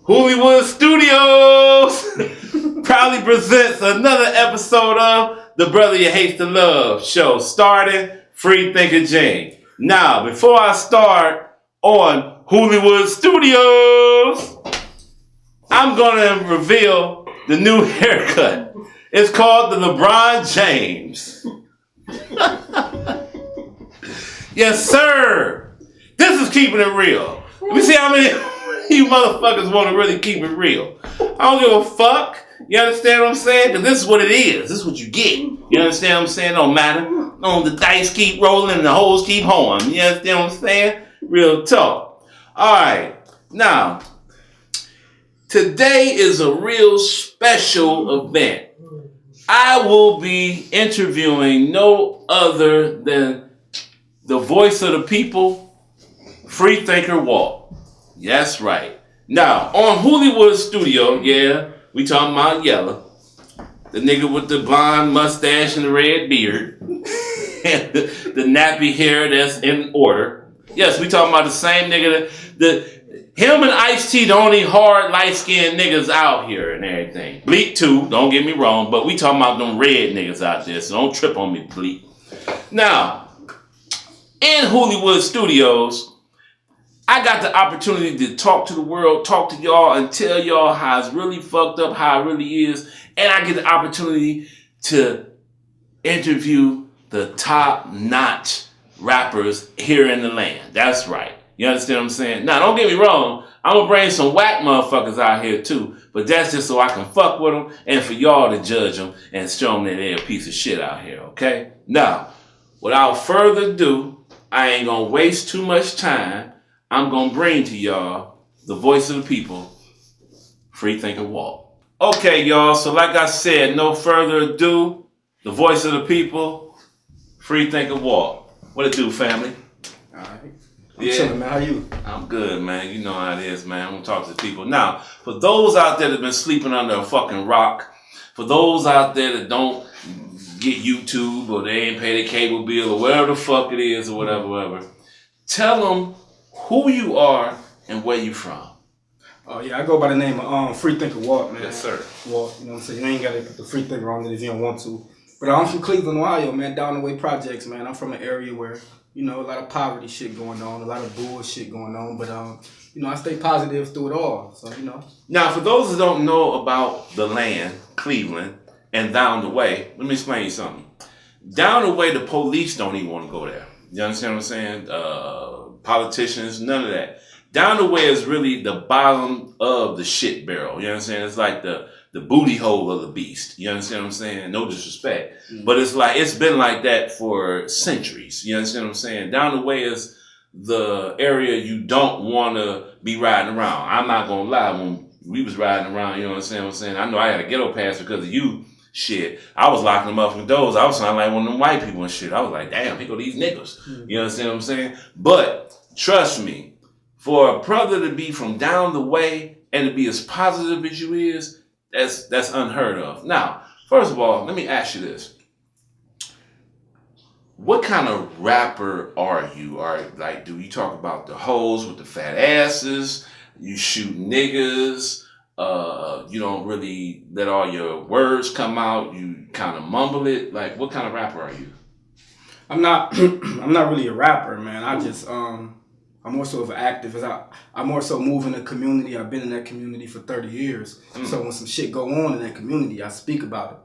Hollywood Studios proudly presents another episode of the Brotha Ya Hate the Love show, starting Free Thinker Jane. Now, before I start on Hollywood Studios, I'm going to reveal the new haircut. It's called the LeBron James. Yes, sir. This is keeping it real. Let me see how many you motherfuckers want to really keep it real. I don't give a fuck. You understand what I'm saying? Because this is what it is. This is what you get. You understand what I'm saying? Don't matter. No, the dice keep rolling and the holes keep hoeing. You understand what I'm saying? Real talk. All right. Now, today is a real special event. I will be interviewing no other than the voice of the people, Free Thinker Walt. That's right. Now, on Hollywood Studio, yeah, we talking about Yella. The nigga with the blonde mustache and the red beard. the nappy hair that's in order. Yes, we talking about the same nigga. Him and Ice-T, the only hard, light-skinned niggas out here and everything. Bleak too, don't get me wrong, but we talking about them red niggas out there, so don't trip on me, Bleak. Now, in Hollywood Studios, I got the opportunity to talk to the world, talk to y'all, and tell y'all how it's really fucked up, how it really is. And I get the opportunity to interview the top-notch rappers here in the land. That's right. You understand what I'm saying? Now, don't get me wrong. I'm going to bring some whack motherfuckers out here, too. But that's just so I can fuck with them and for y'all to judge them and show them that they're a piece of shit out here, okay? Now, without further ado, I ain't going to waste too much time. I'm going to bring to y'all the voice of the people, Free Thinker Walt. Okay, y'all, so like I said, no further ado, the voice of the people, Free Thinker Walt. What it do, family? All right. I'm chilling, man. How you? I'm good, man. You know how it is, man. I'm going to talk to people. Now, for those out there that have been sleeping under a fucking rock, for those out there that don't get YouTube or they ain't pay their cable bill or whatever the fuck it is or whatever, tell them who you are and where you from. Oh, yeah, I go by the name of Free Thinker Walt, man. Yes, sir. Walt, you know what I'm saying? You ain't got to put the Free Thinker on it if you don't want to. But I'm from Cleveland, Ohio, man, down the way projects, man. I'm from an area where, you know, a lot of poverty shit going on, a lot of bullshit going on. But, you know, I stay positive through it all, so, you know. Now, for those who don't know about the land, Cleveland, and down the way, let me explain you something. Down the way, the police don't even want to go there. You understand what I'm saying? Politicians, none of that. Down the way is really the bottom of the shit barrel. You understand? It's like the booty hole of the beast. You understand what I'm saying? No disrespect. Mm-hmm. But it's been like that for centuries. You understand what I'm saying? Down the way is the area you don't want to be riding around. I'm not going to lie. When we was riding around, you know what I'm saying? I know I had a ghetto pass because of you. Shit, I was locking them up from doors. I was sounding like one of them white people and shit. I was like, damn, here go these niggas. Mm-hmm. You understand what I'm saying? But trust me, for a brother to be from down the way and to be as positive as you is, that's unheard of. Now, first of all, let me ask you this. What kind of rapper are you? Do you talk about the hoes with the fat asses? You shoot niggas? You don't really let all your words come out. You kind of mumble it. Like, what kind of rapper are you? I'm not really a rapper, man. I just, I'm more so of an activist. I more so move in the community. I've been in that community for 30 years. So when some shit go on in that community, I speak about it.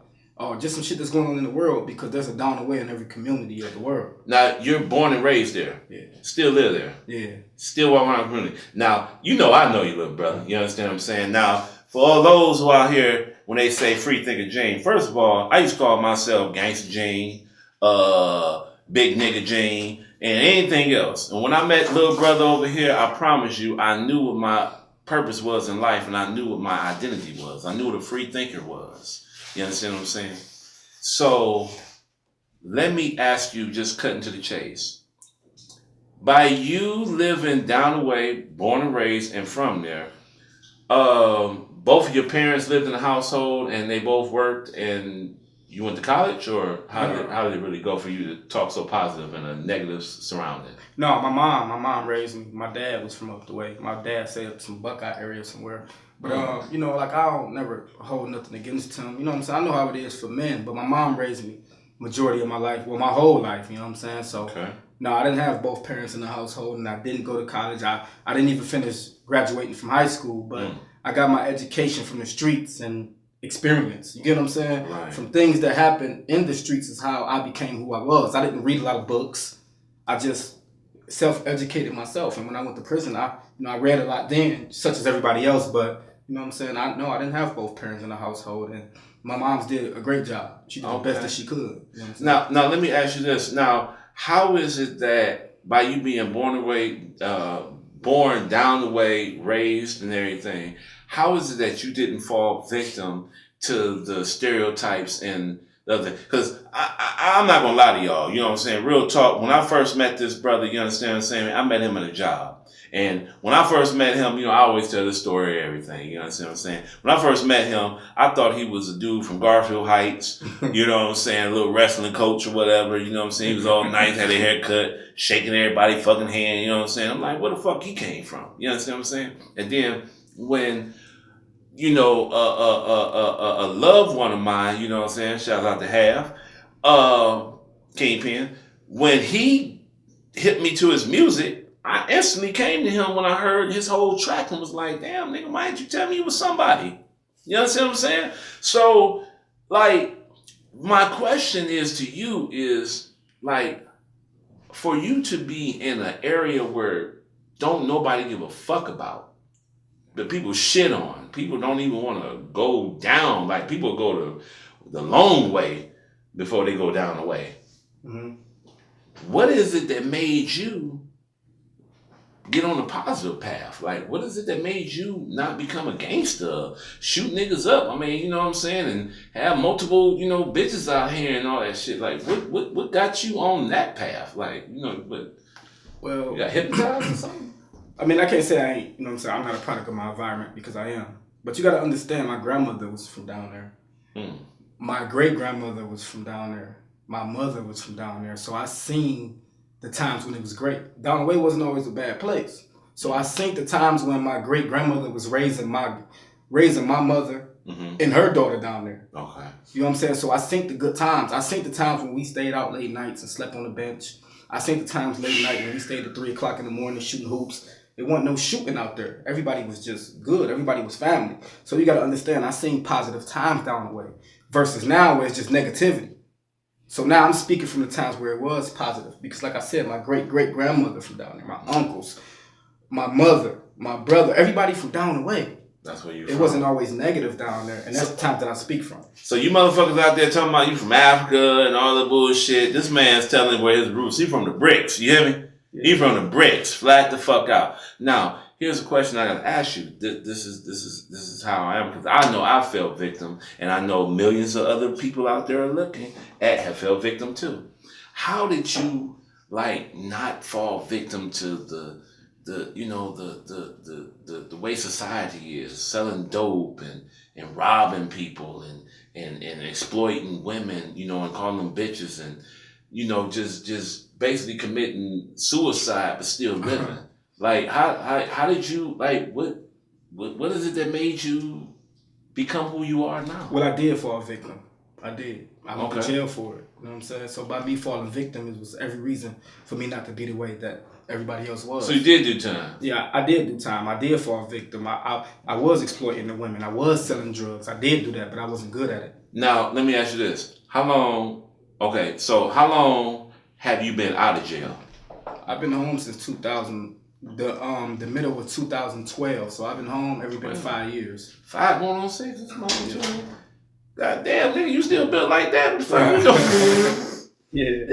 Just some shit that's going on in the world because there's a down the way in every community of the world. Now, you're born and raised there. Yeah. Still live there. Yeah. Still walk around the community. Now, I know you, little brother. You understand what I'm saying? Now, for all those who out here, when they say Free Thinker Jane, first of all, I used to call myself Gangsta Jane, Big Nigga Jane, and anything else. And when I met little brother over here, I promise you, I knew what my purpose was in life and I knew what my identity was. I knew what a free thinker was. You understand what I'm saying? So, let me ask you, just cutting to the chase. By you living down the way, born and raised and from there, both of your parents lived in the household and they both worked and You went to college, or how did it really go for you to talk so positive in a negative surrounding? No, my mom raised me. My dad was from up the way. My dad said some Buckeye area somewhere. But you know, like I don't never hold nothing against him. You know what I'm saying? I know how it is for men, but my mom raised me majority of my life, well, my whole life. You know what I'm saying? So no, I didn't have both parents in the household, and I didn't go to college. I didn't even finish graduating from high school, but I got my education from the streets and experience. You get what I'm saying? Right. From things that happened in the streets is how I became who I was. I didn't read a lot of books. I just self-educated myself. And when I went to prison, I read a lot then, such as everybody else, but you know what I'm saying? I didn't have both parents in the household, and my mom's did a great job. She did the best that she could. You know now let me ask you this. Now, how is it that by you being born down the way, raised and everything, how is it that you didn't fall victim to the stereotypes and the other? Because I'm not going to lie to y'all. You know what I'm saying? Real talk. When I first met this brother, you understand what I'm saying? I met him at a job. And when I first met him, I always tell this story and everything. You understand what I'm saying? When I first met him, I thought he was a dude from Garfield Heights. You know what I'm saying? A little wrestling coach or whatever. You know what I'm saying? He was all nice, had a haircut, shaking everybody's fucking hand. You know what I'm saying? I'm like, where the fuck he came from? You understand what I'm saying? And then when, a loved one of mine, you know what I'm saying? Shout out to Half, Kingpin. When he hit me to his music, I instantly came to him when I heard his whole track and was like, damn, nigga, why didn't you tell me you was somebody? You understand what I'm saying? So, like, my question is to you is, like, for you to be in an area where don't nobody give a fuck about, that people shit on, people don't even want to go down, like, people go to the long way before they go down the way. Mm-hmm. What is it that made you get on the positive path? Like, what is it that made you not become a gangster, shoot niggas up? I mean, you know what I'm saying? And have multiple, bitches out here and all that shit. Like, what got you on that path? Like, well, you got hypnotized or something? I mean, I can't say I ain't, I'm saying? I'm not a product of my environment because I am. But you got to understand, my grandmother was from down there. My great-grandmother was from down there. My mother was from down there. So I seen the times when it was great. Down the way wasn't always a bad place. So I seen the times when my great-grandmother was raising my mother and her daughter down there. Okay. You know what I'm saying? So I seen the good times. I seen the times when we stayed out late nights and slept on the bench. I seen the times late night when we stayed at 3 o'clock in the morning shooting hoops. There wasn't no shooting out there. Everybody was just good. Everybody was family. So you got to understand, I seen positive times down the way versus now where it's just negativity. So now I'm speaking from the times where it was positive because, like I said, my great-great-grandmother from down there, my uncles, my mother, my brother, everybody from down the way. That's where you're from. It wasn't always negative down there, and that's the time that I speak from. So you motherfuckers out there talking about you from Africa and all the bullshit, this man's telling where his roots. He from the bricks, you hear me? Yeah. He from the bricks, flat the fuck out. Now, here's a question I gotta ask you. This is how I am, because I know I fell victim, and I know millions of other people out there are looking at have fell victim too. How did you not fall victim to the way society is, selling dope and robbing people and exploiting women, and calling them bitches and just basically committing suicide but still living? Like, how did you, what is it that made you become who you are now? Well, I did fall victim. I did. I went to jail for it. You know what I'm saying? So by me falling victim, it was every reason for me not to be the way that everybody else was. So you did do time? Yeah, I did do time. I did fall victim. I was exploiting the women. I was selling drugs. I did do that, but I wasn't good at it. Now, let me ask you this. How long have you been out of jail? I've been home since 2000. The middle of 2012, so I've been home every bit of 5 years. 5 going on 6? God damn, nigga, you still built like that? What the fuck you doing? Yeah.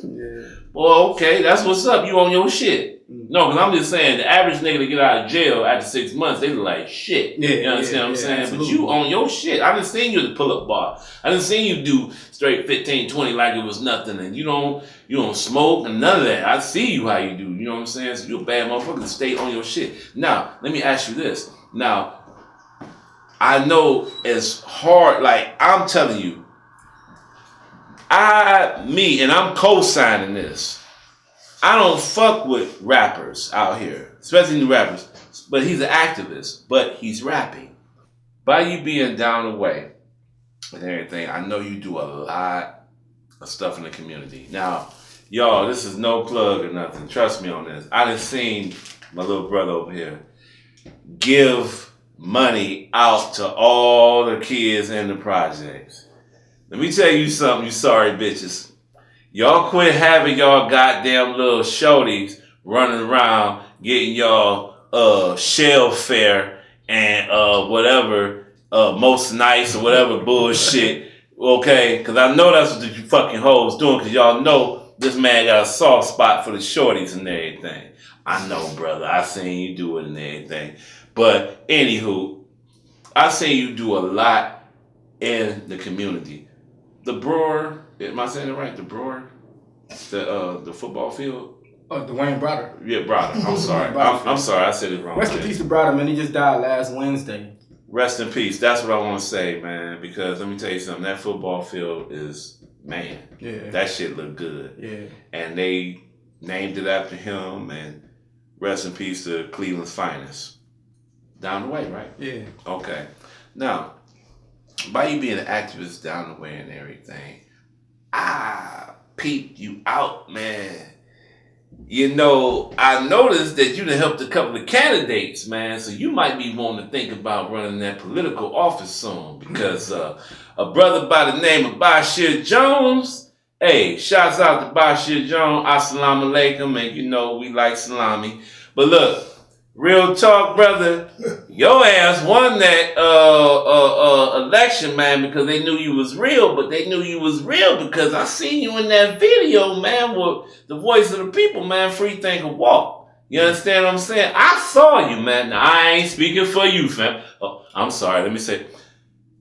Yeah. Well, okay, that's what's up. You on your shit. No, because I'm just saying, the average nigga to get out of jail after 6 months, they look like shit. Yeah, you understand what I'm saying? Absolutely. But you on your shit. I done seen you at the pull-up bar. I done seen you do straight 15, 20 like it was nothing. And you don't smoke and none of that. I see you how you do. You know what I'm saying? So you a bad motherfucker to stay on your shit. Now, let me ask you this. Now, I know it's hard. Like, I'm telling you, and I'm co-signing this. I don't fuck with rappers out here, especially new rappers. But he's an activist, but he's rapping. By you being down the way and everything, I know you do a lot of stuff in the community. Now, y'all, this is no plug or nothing. Trust me on this. I done seen my little brother over here give money out to all the kids in the projects. Let me tell you something, you sorry bitches. Y'all quit having y'all goddamn little shorties running around getting y'all shell fare and whatever most nice or whatever bullshit. Okay, because I know that's what you fucking hoes doing, because y'all know this man got a soft spot for the shorties and everything. I know, brother. I seen you do it and everything. But anywho, I seen you do a lot in the community. The Brewer, am I saying it right? The Brewer? The football field? Oh, Dwayne Brother. Yeah, Brother. I'm sorry. I'm sorry. I said it wrong. Rest in peace to Brother, man. He just died last Wednesday. Rest in peace. That's what I want to say, man. Because let me tell you something. That football field is, man. Yeah. That shit look good. Yeah. And they named it after him. And rest in peace to Cleveland's finest. Down the way, right? Yeah. Okay. Now, by you being an activist down the way and everything, I peeped you out, man. You know, I noticed that you done helped a couple of candidates, man. So you might be wanting to think about running that political office soon, because a brother by the name of Bashir Jones, hey, shouts out to Bashir Jones, assalamu alaikum, and you know we like salami. But look, real talk, brother, your ass won that election, man, because they knew you was real, but they knew you was real because I seen you in that video, man, with the voice of the people, man, free thinker walk. You understand what I'm saying? I saw you, man. Now, I ain't speaking for you, fam. Oh, I'm sorry. Let me say,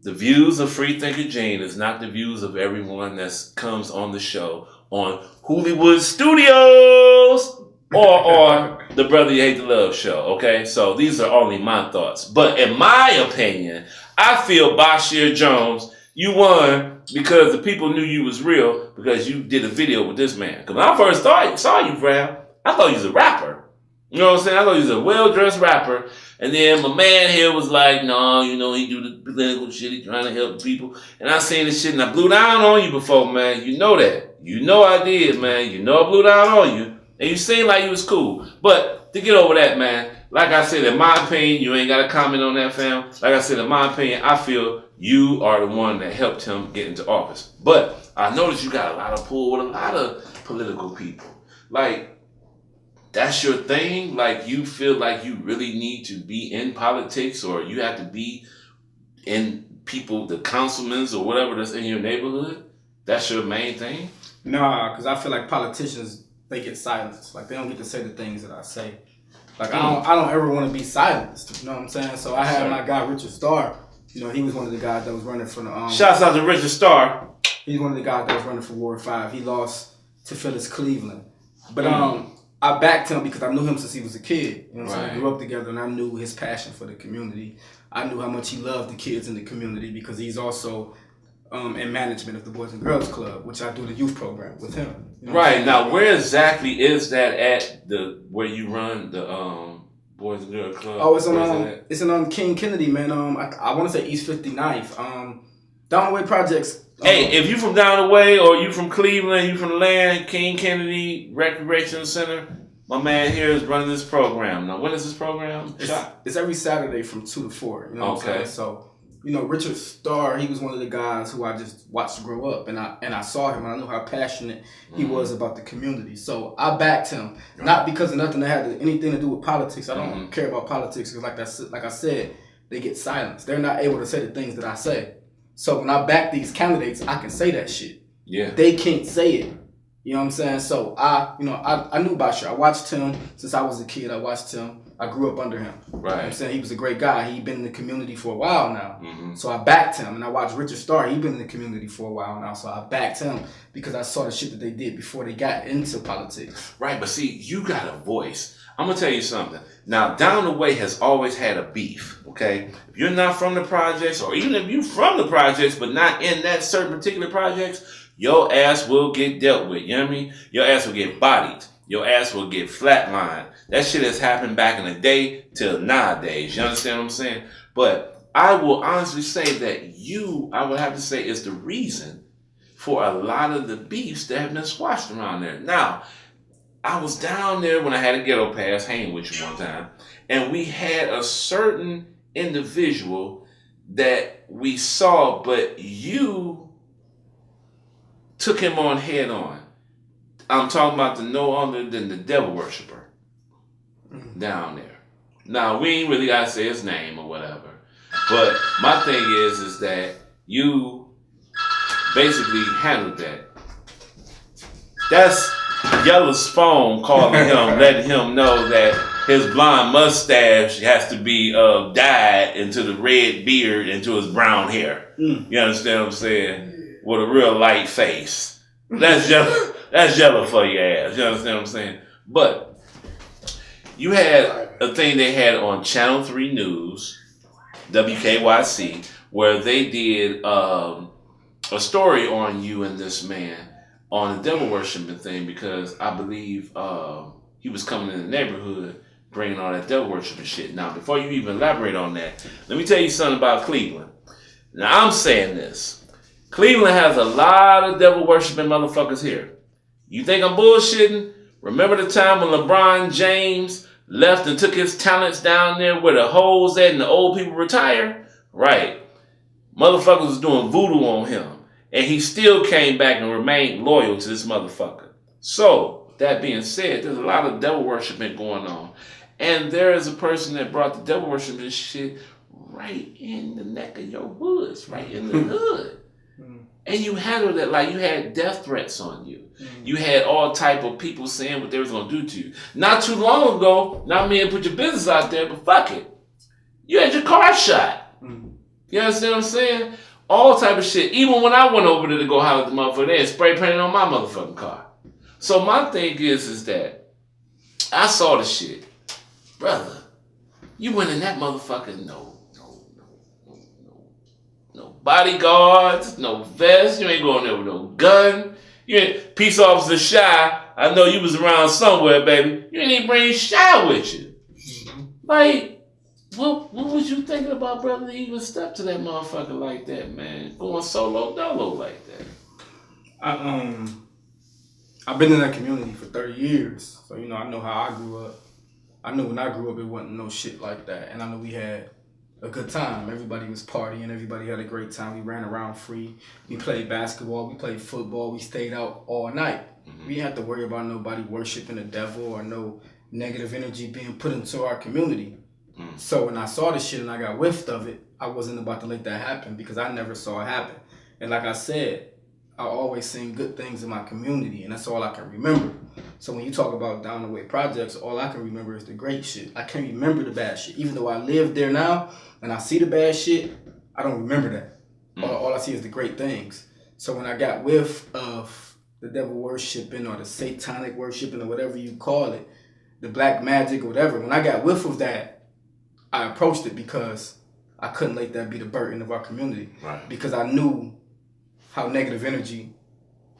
the views of Free Thinker Gene is not the views of everyone that comes on the show on Hollywood Studios or the Brother You Hate the Love show, okay? So these are only my thoughts. But in my opinion, I feel Bashir Jones, you won because the people knew you was real because you did a video with this man. Because when I first saw you, fam, I thought you was a rapper. You know what I'm saying? I thought he was a well-dressed rapper. And then my man here was like, no, you know, he do the political shit. He trying to help people. And I seen this shit and I blew down on you before, man. You know that. You know I did, man. You know I blew down on you. And you seemed like you was cool. But to get over that, man, like I said, in my opinion, you ain't got to comment on that, fam. Like I said, in my opinion, I feel you are the one that helped him get into office. But I noticed you got a lot of pull with a lot of political people. Like, that's your thing? Like, you feel like you really need to be in politics, or you have to be in people, the councilmen or whatever that's in your neighborhood? That's your main thing? Nah, because I feel like politicians, they get silenced. Like, they don't get to say the things that I say. Like, I don't ever want to be silenced. You know what I'm saying? So I had my guy, Richard Starr. You know, he was one of the guys that was running for the... Shouts out to Richard Starr. He's one of the guys that was running for Ward 5. He lost to Phyllis Cleveland. But, I backed him because I knew him since he was a kid. You know what I'm saying? We grew up together, and I knew his passion for the community. I knew how much he loved the kids in the community because he's also in management of the Boys and Girls Club, which I do the youth program with him. You know right. Now, where exactly is that at, where you run the Boys and Girls Club? Oh, it's in King Kennedy, man. I want to say East 59th. Down the way projects. Hey, if you from down the way, or you from Cleveland, you from the land, King Kennedy Recreation Center, my man here is running this program. Now, when is this program? It's every Saturday from 2 to 4. You know what I'm saying? So, you know, Richard Starr, he was one of the guys who I just watched grow up, and I saw him, and I knew how passionate he was about the community. So I backed him, not because of nothing that had anything to do with politics. I don't care about politics because, like I said, they get silenced. They're not able to say the things that I say. So when I back these candidates, I can say that shit. Yeah. They can't say it. You know what I'm saying? So I knew Bashir. I watched him since I was a kid. I watched him. I grew up under him. Right. You know what I'm saying? He was a great guy. He'd been in the community for a while now. So I backed him. And I watched Richard Starr. He'd been in the community for a while now. So I backed him because I saw the shit that they did before they got into politics. Right. But see, you got a voice. I'm going to tell you something. Now, Down the Way has always had a beef, okay? If you're not from the projects, or even if you're from the projects but not in that certain particular projects, your ass will get dealt with. You know what I mean? Your ass will get bodied. Your ass will get flatlined. That shit has happened back in the day till nowadays. You understand what I'm saying? But I will honestly say that I would have to say, is the reason for a lot of the beefs that have been squashed around there. Now, I was down there when I had a ghetto pass, hanging with you one time, and we had a certain individual that we saw, but you took him on head on. I'm talking about the no other than the devil worshiper down there. Now, we ain't really got to say his name or whatever, but my thing is that you basically handled that. That's Yella's phone calling him, letting him know that his blonde mustache has to be dyed into the red beard into his brown hair. You understand what I'm saying? With a real light face. That's Yella for your ass. You understand what I'm saying? But you had a thing they had on Channel 3 News, WKYC, where they did a story on you and this man on the devil worshiping thing, because I believe he was coming in the neighborhood bringing all that devil worshiping shit. Now, before you even elaborate on that, let me tell you something about Cleveland. Now, I'm saying this. Cleveland has a lot of devil worshiping motherfuckers here. You think I'm bullshitting? Remember the time when LeBron James left and took his talents down there where the hoes at and the old people retire? Right. Motherfuckers was doing voodoo on him. And he still came back and remained loyal to this motherfucker. So, that being said, there's a lot of devil worshiping going on. And there is a person that brought the devil worshiping shit right in the neck of your woods, right in the hood. And you handled it like you had death threats on you. You had all type of people saying what they was going to do to you. Not too long ago, not me and put your business out there, but fuck it. You had your car shot. You understand what I'm saying? All type of shit. Even when I went over there to go holler at the motherfucker, they had spray painted on my motherfucking car. So my thing is that I saw the shit. Brother, you went in that motherfucker, no bodyguards, no vest, you ain't going there with no gun. You ain't peace officer Shy. I know you was around somewhere, baby. You ain't even bring Shy with you. Like, what was you thinking about, brother, to even step to that motherfucker like that, man? Going solo dolo like that. I've been in that community for 30 years. So, I know how I grew up. I knew when I grew up it wasn't no shit like that. And I know we had a good time. Everybody was partying. Everybody had a great time. We ran around free. We played basketball. We played football. We stayed out all night. We didn't have to worry about nobody worshiping the devil or no negative energy being put into our community. So when I saw the shit and I got whiffed of it, I wasn't about to let that happen because I never saw it happen. And like I said, I always seen good things in my community, and that's all I can remember. So when you talk about down the way projects, all I can remember is the great shit. I can't remember the bad shit. Even though I live there now and I see the bad shit, I don't remember that. All I see is the great things. So when I got whiff of the devil worshiping or the satanic worshiping or whatever you call it, the black magic or whatever, when I got whiff of that, I approached it because I couldn't let that be the burden of our community. Right. Because I knew how negative energy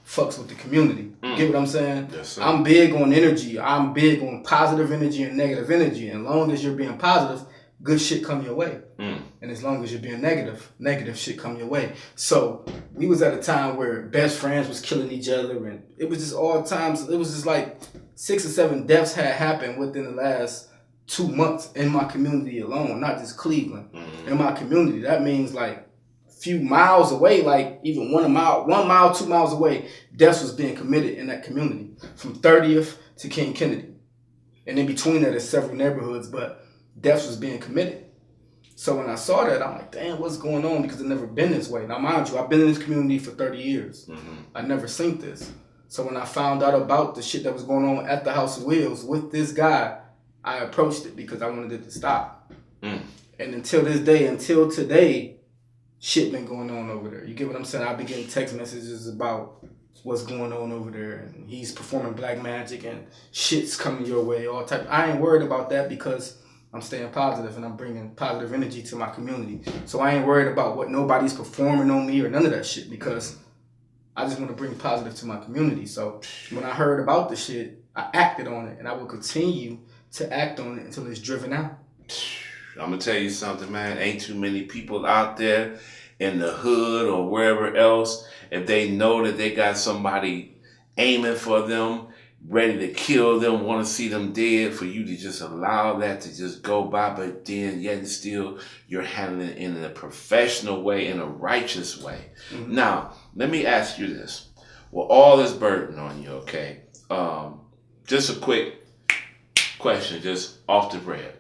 fucks with the community. Get what I'm saying? Yes, sir. I'm big on energy. I'm big on positive energy and negative energy. And as long as you're being positive, good shit come your way. And as long as you're being negative shit come your way. So we was at a time where best friends was killing each other, and it was just all times. It was just like 6 or 7 deaths had happened within the last 2 months in my community alone, not just Cleveland. In my community, that means like few miles away, like even 1 mile, 2 miles away, deaths was being committed in that community from 30th to King Kennedy. And in between that is several neighborhoods, but deaths was being committed. So when I saw that, I'm like, damn, what's going on? Because I've never been this way. Now, mind you, I've been in this community for 30 years. I never seen this. So when I found out about the shit that was going on at the House of Wheels with this guy, I approached it because I wanted it to stop. And until this day, until today, shit been going on over there. You get what I'm saying? I've been getting text messages about what's going on over there, and he's performing black magic and shit's coming your way, all type. I ain't worried about that because I'm staying positive and I'm bringing positive energy to my community. So I ain't worried about what nobody's performing on me or none of that shit because I just want to bring positive to my community. So when I heard about the shit, I acted on it, and I will continue to act on it until it's driven out. I'm gonna tell you something, man. Ain't too many people out there in the hood or wherever else, if they know that they got somebody aiming for them, ready to kill them, want to see them dead, for you to just allow that to just go by, but then yet and still you're handling it in a professional way, in a righteous way. Mm-hmm. Now, let me ask you this. With all this burden on you, okay? Just a quick question, just off the bread.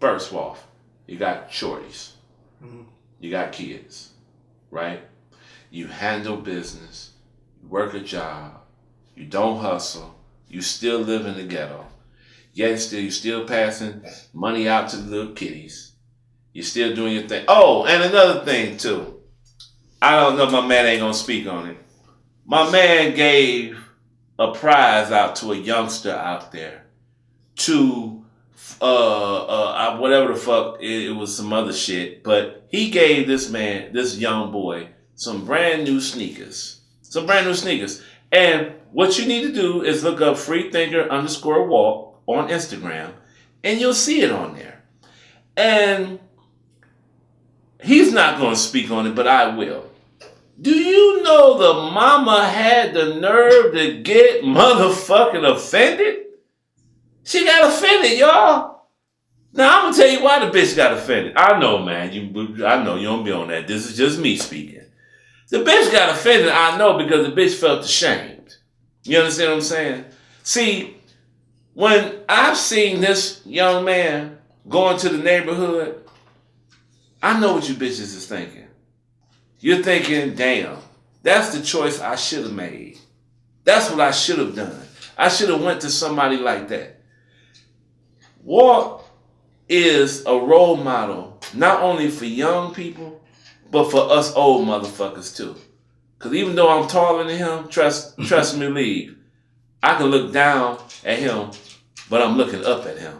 First off, you got shorties. Mm-hmm. You got kids, right? You handle business. You work a job. You don't hustle. You still live in the ghetto. Yet still, you still passing money out to the little kiddies. You're still doing your thing. Oh, and another thing too. I don't know, my man ain't gonna speak on it. My man gave a prize out to a youngster out there to whatever the fuck, it was some other shit, but he gave this man, this young boy, some brand new sneakers. And what you need to do is look up freethinker_walk on Instagram, and you'll see it on there. And he's not going to speak on it, but I will. Do you know the mama had the nerve to get motherfucking offended? She got offended, y'all. Now, I'm going to tell you why the bitch got offended. I know, man. I know you don't be on that. This is just me speaking. The bitch got offended, I know, because the bitch felt ashamed. You understand what I'm saying? See, when I've seen this young man go into the neighborhood, I know what you bitches is thinking. You're thinking, damn, that's the choice I should have made. That's what I should have done. I should have went to somebody like that. Walk is a role model, not only for young people, but for us old motherfuckers too. Because even though I'm taller than him, trust me, leave. I can look down at him, but I'm looking up at him.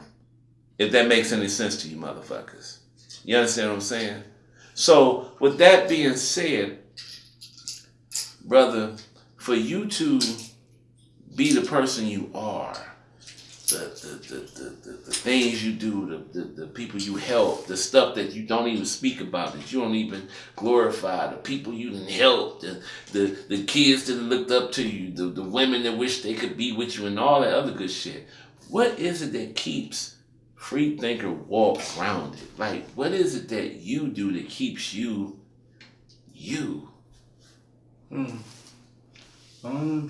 If that makes any sense to you motherfuckers. You understand what I'm saying? So, with that being said, brother, for you to be the person you are, the things you do, the people you help, the stuff that you don't even speak about, that you don't even glorify, the people you didn't help, the kids that looked up to you, the women that wish they could be with you, and all that other good shit. What is it that keeps Free Thinker Walk grounded? Like, what is it that you do that keeps you, you?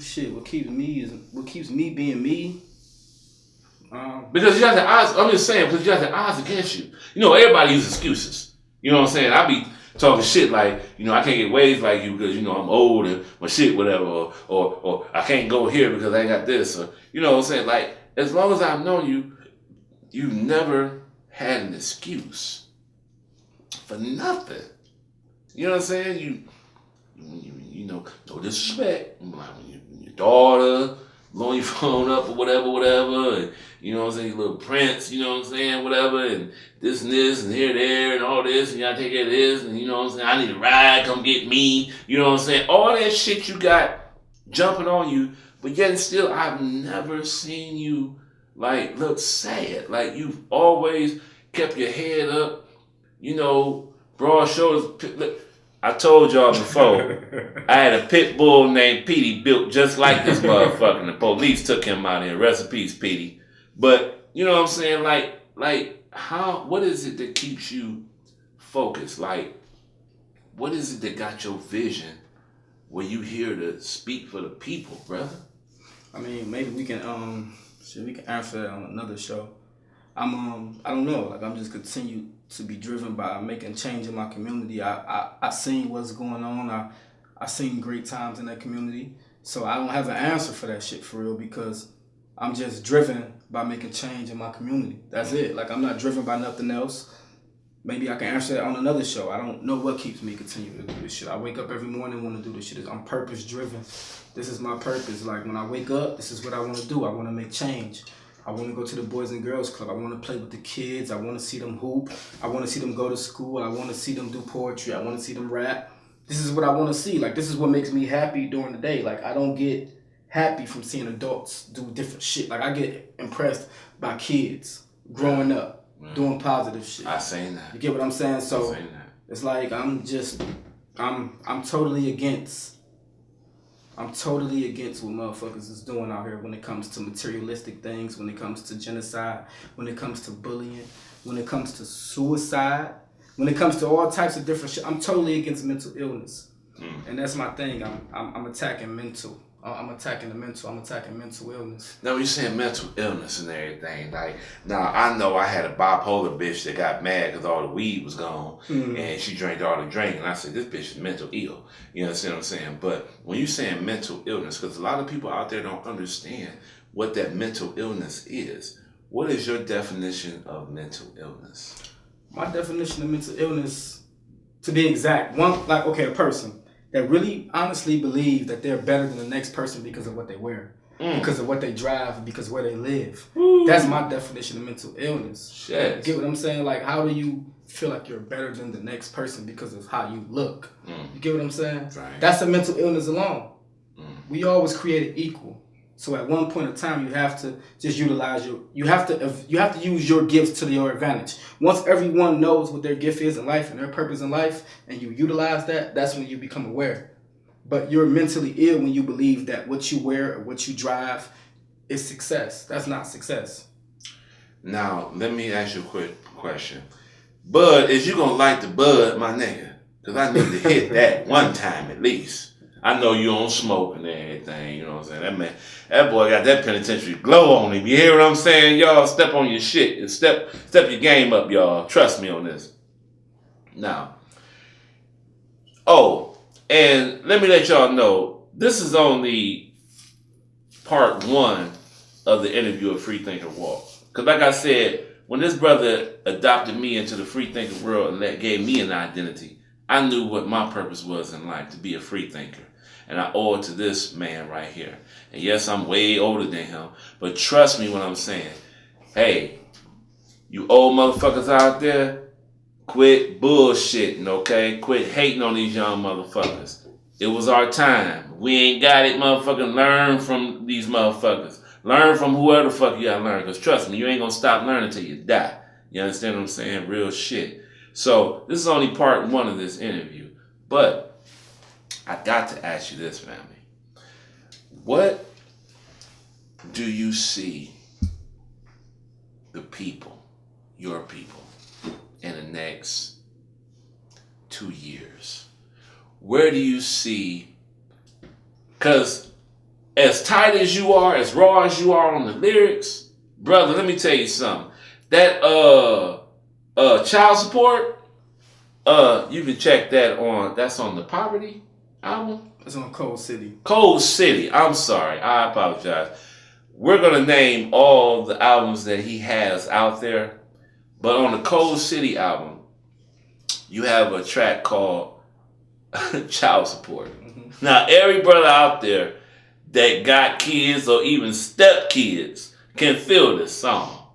Shit. What keeps me being me. Because you got the odds. I'm just saying, because you got the odds against you. You know, everybody uses excuses. You know what I'm saying? I be talking shit like, you know, I can't get waves like you because, you know, I'm old and my shit, whatever, or I can't go here because I ain't got this, or, you know what I'm saying? Like, as long as I've known you, you've never had an excuse for nothing. You know what I'm saying? You know, no disrespect. Like when your daughter blowing your phone up or whatever, and you know what I'm saying, your little prince, you know what I'm saying, whatever, and this, and here, there, and all this, and you gotta take care of this, and you know what I'm saying, I need a ride, come get me, you know what I'm saying, all that shit you got jumping on you, but yet still, I've never seen you, like, look sad. Like, you've always kept your head up, you know, broad shoulders. Look, I told y'all before, I had a pit bull named Petey built just like this motherfucker, and the police took him out here. Rest in peace, Petey. But, you know what I'm saying? Like, what is it that keeps you focused? Like, what is it that got your vision where you here to speak for the people, brother? I mean, maybe we can answer that on another show. I don't know. Like, I'm just continue to be driven by making change in my community. I seen what's going on. I seen great times in that community. So I don't have an answer for that shit for real, because I'm just driven by making change in my community. That's it. Like, I'm not driven by nothing else. Maybe I can answer that on another show. I don't know what keeps me continuing to do this shit. I wake up every morning and want to do this shit. I'm purpose driven. This is my purpose. Like, when I wake up, this is what I want to do. I want to make change. I want to go to the Boys and Girls Club. I want to play with the kids. I want to see them hoop. I want to see them go to school. I want to see them do poetry. I want to see them rap. this is what I want to see. Like, this is what makes me happy during the day. Like, I don't get happy from seeing adults do different shit. Like, I get impressed by kids growing up, doing positive shit. I seen that. You get what I'm saying? So I seen that. it's like I'm totally against what motherfuckers is doing out here when it comes to materialistic things, when it comes to genocide, when it comes to bullying, when it comes to suicide, when it comes to all types of different shit. I'm totally against mental illness. And that's my thing. I'm attacking mental. I'm attacking the mental. I'm attacking mental illness. Now, you're saying mental illness and everything. Like, now, I know I had a bipolar bitch that got mad because all the weed was gone and she drank all the drink. And I said, this bitch is mental ill. You understand what I'm saying? But when you're saying mental illness, because a lot of people out there don't understand what that mental illness is. What is your definition of mental illness? My definition of mental illness, to be exact, a person that really honestly believe that they're better than the next person because of what they wear, because of what they drive, because of where they live. Ooh. That's my definition of mental illness. Shit. You get what I'm saying? Like, how do you feel like you're better than the next person because of how you look? You get what I'm saying? Right. That's a mental illness alone. We always created equal. So at one point in time, you have to just utilize you have to use your gifts to your advantage. Once everyone knows what their gift is in life and their purpose in life, and you utilize that, that's when you become aware. But you're mentally ill when you believe that what you wear or what you drive is success. That's not success. Now, let me ask you a quick question. Bud, is you gonna light the bud, my nigga? Because I need to hit that one time at least. I know you don't smoke and everything, you know what I'm saying? That boy got that penitentiary glow on him. You hear what I'm saying? Y'all step on your shit and step your game up, y'all. Trust me on this. Now, and let me let y'all know, this is only part 1 of the interview of Free Thinker Walk. Because like I said, when this brother adopted me into the free thinker world and that gave me an identity, I knew what my purpose was in life, to be a free thinker. And I owe it to this man right here. And yes, I'm way older than him, but trust me when I'm saying, hey, you old motherfuckers out there, quit bullshitting, okay? Quit hating on these young motherfuckers. It was our time. We ain't got it, motherfucking. Learn from these motherfuckers. Learn from whoever the fuck you gotta learn. Because trust me, you ain't gonna stop learning till you die. You understand what I'm saying? Real shit. So this is only part 1 of this interview. But I got to ask you this, family. What do you see the people, your people, in the next 2 years? Where do you see, because as tight as you are, as raw as you are on the lyrics, brother, let me tell you something. That child support, you can check that that's on the Poverty album. It's on Cold City. Cold City. I'm sorry. I apologize. We're going to name all the albums that he has out there. But on the Cold City album, you have a track called Child Support. Mm-hmm. Now, every brother out there that got kids or even step kids can feel this song.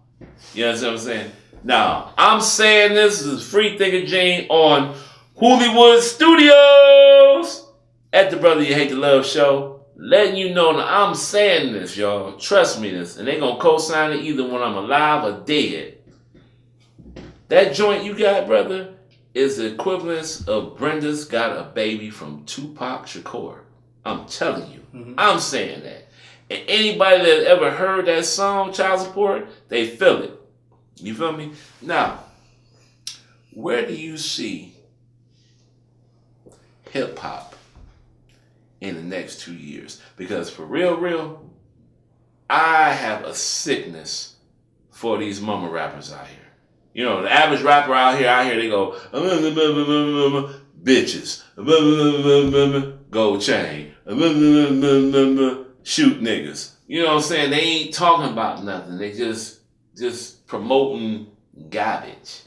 You understand what I'm saying? Now, I'm saying this is Free Thinker Gene on Hollywood Studios at the Brotha Ya Hate the Love show, letting you know that I'm saying this, y'all. Trust me this. And they gonna co-sign it either when I'm alive or dead. That joint you got, brother, is the equivalence of Brenda's Got a Baby from Tupac Shakur. I'm telling you. Mm-hmm. I'm saying that. And anybody that ever heard that song, Child Support, they feel it. You feel me? Now, where do you see hip-hop in the next 2 years? Because for real, I have a sickness for these mama rappers out here. You know, the average rapper out here, they go, bitches, gold chain, shoot niggas. You know what I'm saying? They ain't talking about nothing. They just promoting garbage.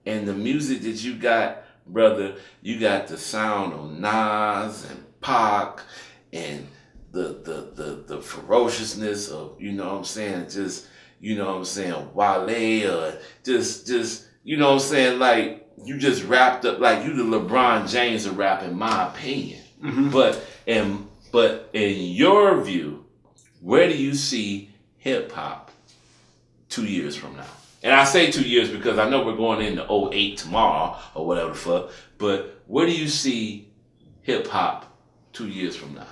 And the music that you got, brother, you got the sound of Nas and Pac and the ferociousness of, you know what I'm saying, just, you know what I'm saying, Wale, or just, you know what I'm saying, like you just wrapped up like you the LeBron James of rap, in my opinion. Mm-hmm. But in your view, where do you see hip hop 2 years from now? And I say 2 years because I know we're going into 2008 tomorrow or whatever the fuck. But where do you see hip hop 2 years from now?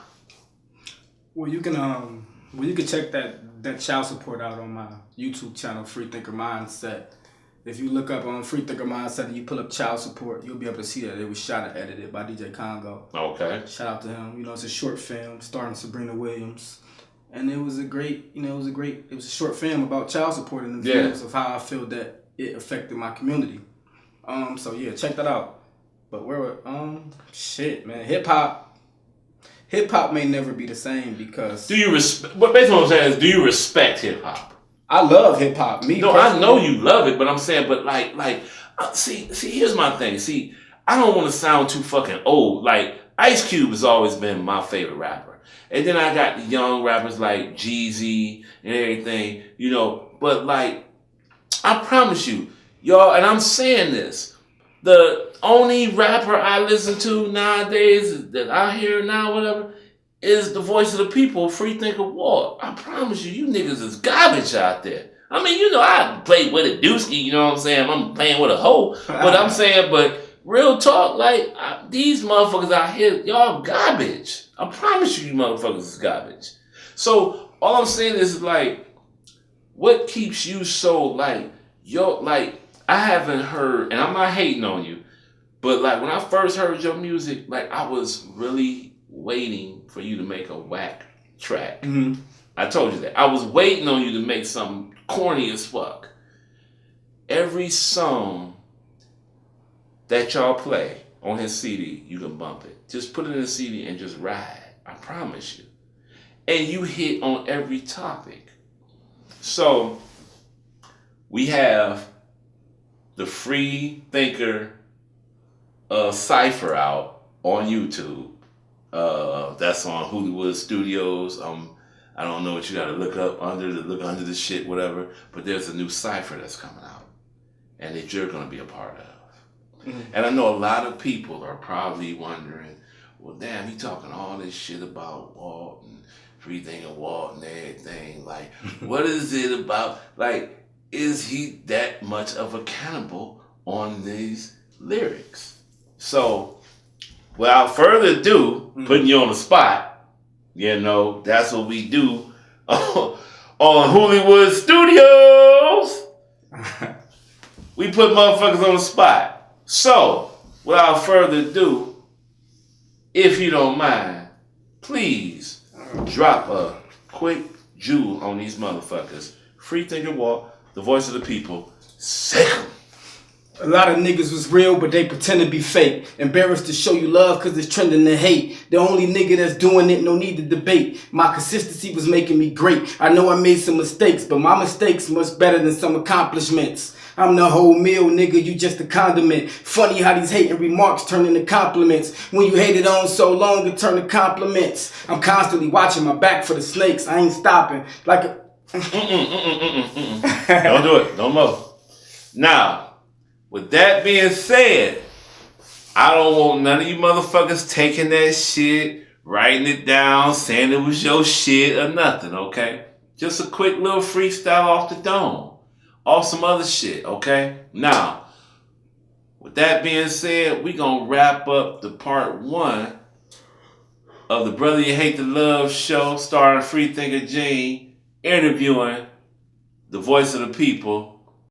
Well, you can check that child support out on my YouTube channel, Free Thinker Mindset. If you look up on Free Thinker Mindset and you pull up child support, you'll be able to see that it was shot and edited by DJ Congo. Okay. Shout out to him. You know, it's a short film starring Sabrina Williams. And it was a short film about child support and the views of how I feel that it affected my community. So yeah, check that out. But shit, man, hip hop may never be the same because. Do you respect? What basically what I'm saying is, do you respect hip hop? I love hip hop. I know you love it, but I'm saying, but see, here's my thing. See, I don't want to sound too fucking old. Like Ice Cube has always been my favorite rapper, and then I got the young rappers like Jeezy and everything, you know. But like, I promise you, y'all, and I'm saying this, the only rapper I listen to nowadays that I hear now, whatever, is the voice of the people, Free Thinker War. I promise you, you niggas is garbage out there. I mean, you know, I play with a dooski, you know what I'm saying? I'm playing with a hoe. But I'm saying, but real talk, like, these motherfuckers out here, y'all garbage. I promise you motherfuckers is garbage. So, all I'm saying is, like, what keeps you so, like, I haven't heard, and I'm not hating on you, but, like, when I first heard your music, like, I was really waiting for you to make a whack track. Mm-hmm. I told you that. I was waiting on you to make something corny as fuck. Every song that y'all play on his CD, you can bump it. Just put it in the CD and just ride. I promise you. And you hit on every topic. So, we have the Free Thinker Cypher out on YouTube. That's on Hollywood Studios. I don't know what you got to look under the shit, whatever. But there's a new cipher that's coming out, and that you're going to be a part of. Mm-hmm. And I know a lot of people are probably wondering, well, damn, he talking all this shit about Walt and Free Thinker Walt and everything. Like, what is it about? Like, is he that much of a cannibal on these lyrics? So, without further ado, putting you on the spot, you know, that's what we do on Hollywood Studios. We put motherfuckers on the spot. So, without further ado, if you don't mind, please drop a quick jewel on these motherfuckers. Free Thinker Walk, the voice of the people, sick 'em. A lot of niggas was real, but they pretend to be fake. Embarrassed to show you love cause it's trending to hate. The only nigga that's doing it, no need to debate. My consistency was making me great. I know I made some mistakes, but my mistakes much better than some accomplishments. I'm the whole meal, nigga, you just a condiment. Funny how these hating remarks turn into compliments. When you hated on so long, it turn to compliments. I'm constantly watching my back for the snakes. I ain't stopping. Like a... Don't do it. No more. Now, with that being said, I don't want none of you motherfuckers taking that shit, writing it down, saying it was your shit or nothing, okay? Just a quick little freestyle off the dome. Off some other shit, okay? Now, with that being said, we gonna wrap up the part 1 of the Brother You Hate the Love show starring Free Thinker Gene, interviewing the voice of the people,